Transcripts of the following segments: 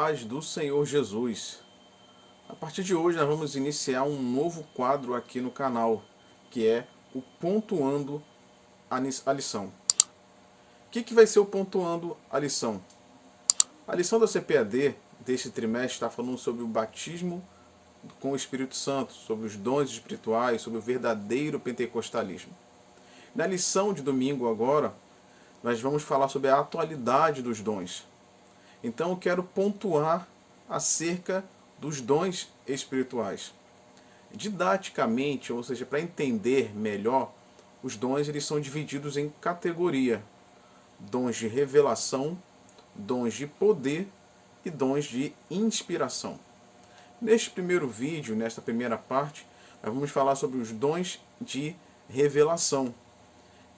paz do Senhor Jesus. A partir de hoje nós vamos iniciar um novo quadro aqui no canal, que é o Pontuando a Lição. O que vai ser o Pontuando a Lição? A lição da CPAD deste trimestre está falando sobre o batismo com o Espírito Santo, sobre os dons espirituais, sobre o verdadeiro pentecostalismo. Na lição de domingo agora, nós vamos falar sobre a atualidade dos dons. Então eu quero pontuar acerca dos dons espirituais. Didaticamente, ou seja, para entender melhor, os dons eles são divididos em categoria: dons de revelação, dons de poder e dons de inspiração. Neste primeiro vídeo, nesta primeira parte, nós vamos falar sobre os dons de revelação.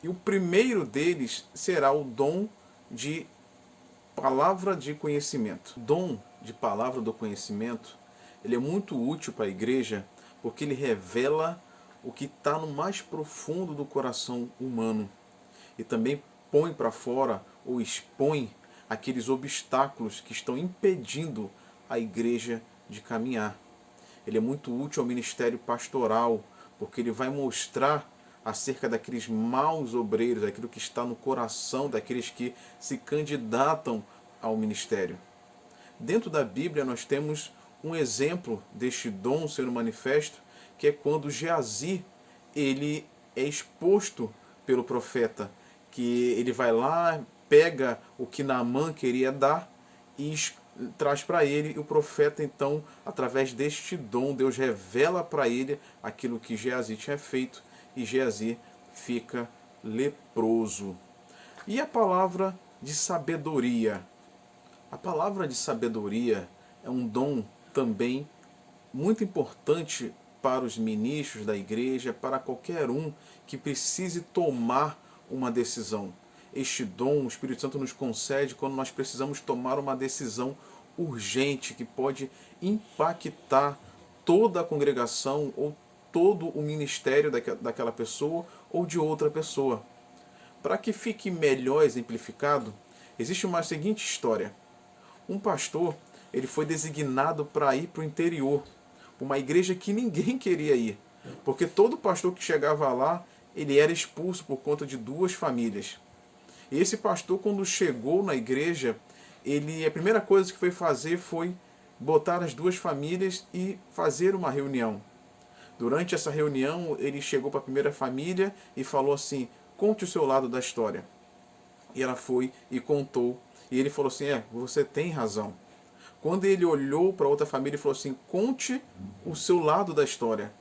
E o primeiro deles será o dom de palavra de conhecimento. O dom de palavra do conhecimento, ele é muito útil para a igreja porque ele revela o que está no mais profundo do coração humano e também põe para fora ou expõe aqueles obstáculos que estão impedindo a igreja de caminhar. Ele é muito útil ao ministério pastoral porque ele vai mostrar acerca daqueles maus obreiros, daquilo que está no coração daqueles que se candidatam ao ministério. Dentro da Bíblia nós temos um exemplo deste dom sendo manifesto, que é quando Geazi ele é exposto pelo profeta, que ele vai lá, pega o que Naamã queria dar e traz para ele, e o profeta então, através deste dom, Deus revela para ele aquilo que Geazi tinha feito, e Geazi fica leproso. E a palavra de sabedoria? A palavra de sabedoria é um dom também muito importante para os ministros da igreja, para qualquer um que precise tomar uma decisão. Este dom o Espírito Santo nos concede quando nós precisamos tomar uma decisão urgente que pode impactar toda a congregação ou todo o ministério daquela pessoa ou de outra pessoa. Para que fique melhor exemplificado, existe uma seguinte história. Um pastor ele foi designado para ir para o interior, uma igreja que ninguém queria ir, porque todo pastor que chegava lá, ele era expulso por conta de duas famílias. E esse pastor, quando chegou na igreja, a primeira coisa que foi fazer foi botar as duas famílias e fazer uma reunião. Durante essa reunião, ele chegou para a primeira família e falou assim: conte o seu lado da história. E ela foi e contou. E ele falou assim: você tem razão. Quando ele olhou para outra família, ele falou assim: conte o seu lado da história.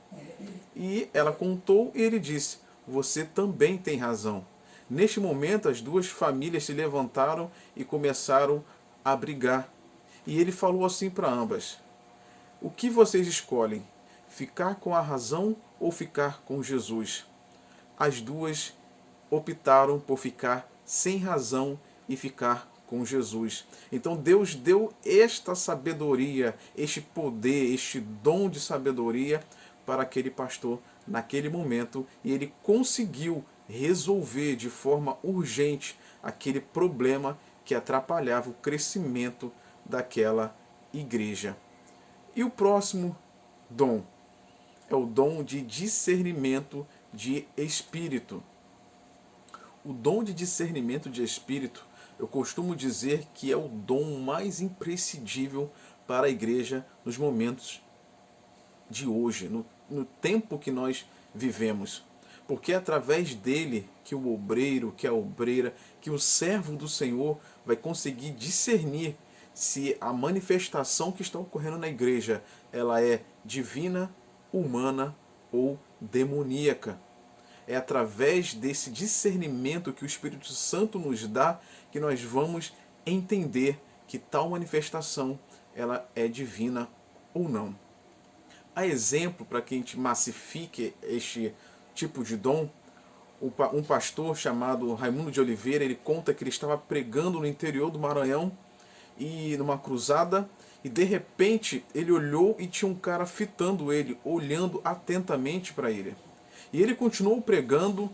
E ela contou e ele disse: você também tem razão. Neste momento, as duas famílias se levantaram e começaram a brigar. E ele falou assim para ambas: o que vocês escolhem? Ficar com a razão ou ficar com Jesus? As duas optaram por ficar sem razão e ficar com Jesus. Então Deus deu esta sabedoria, este poder, este dom de sabedoria para aquele pastor naquele momento, e ele conseguiu resolver de forma urgente aquele problema que atrapalhava o crescimento daquela igreja. E o próximo dom é o dom de discernimento de espírito. O dom de discernimento de espírito, eu costumo dizer que é o dom mais imprescindível para a igreja nos momentos de hoje, no tempo que nós vivemos. Porque é através dele que o obreiro, que a obreira, que o servo do Senhor vai conseguir discernir se a manifestação que está ocorrendo na igreja ela é divina, humana ou demoníaca. É através desse discernimento que o Espírito Santo nos dá que nós vamos entender que tal manifestação ela é divina ou não. A exemplo, para que a gente massifique este tipo de dom, um pastor chamado Raimundo de Oliveira, ele conta que ele estava pregando no interior do Maranhão e numa cruzada, e de repente ele olhou e tinha um cara fitando ele, olhando atentamente para ele. E ele continuou pregando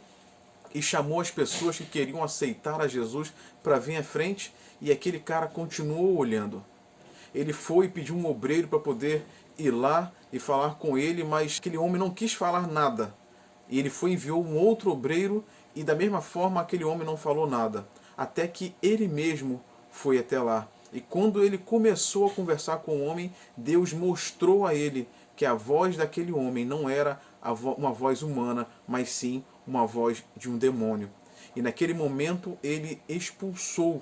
e chamou as pessoas que queriam aceitar a Jesus para vir à frente, e aquele cara continuou olhando. ele foi pedir um obreiro para poder ir lá e falar com ele, mas aquele homem não quis falar nada. E ele foi e enviou um outro obreiro, e da mesma forma aquele homem não falou nada. Até que ele mesmo foi até lá. E quando ele começou a conversar com o homem, Deus mostrou a ele que a voz daquele homem não era uma voz humana, mas sim uma voz de um demônio. E naquele momento ele expulsou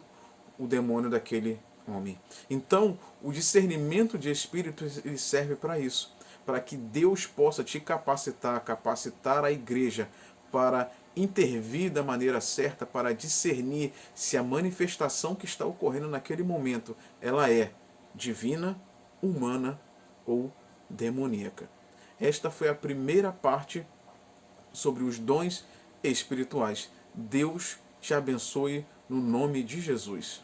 o demônio daquele homem. Então, o discernimento de espíritos ele serve para isso, para que Deus possa te capacitar a igreja para intervir da maneira certa, para discernir se a manifestação que está ocorrendo naquele momento, ela é divina, humana ou demoníaca. Esta foi a primeira parte sobre os dons espirituais. Deus te abençoe no nome de Jesus.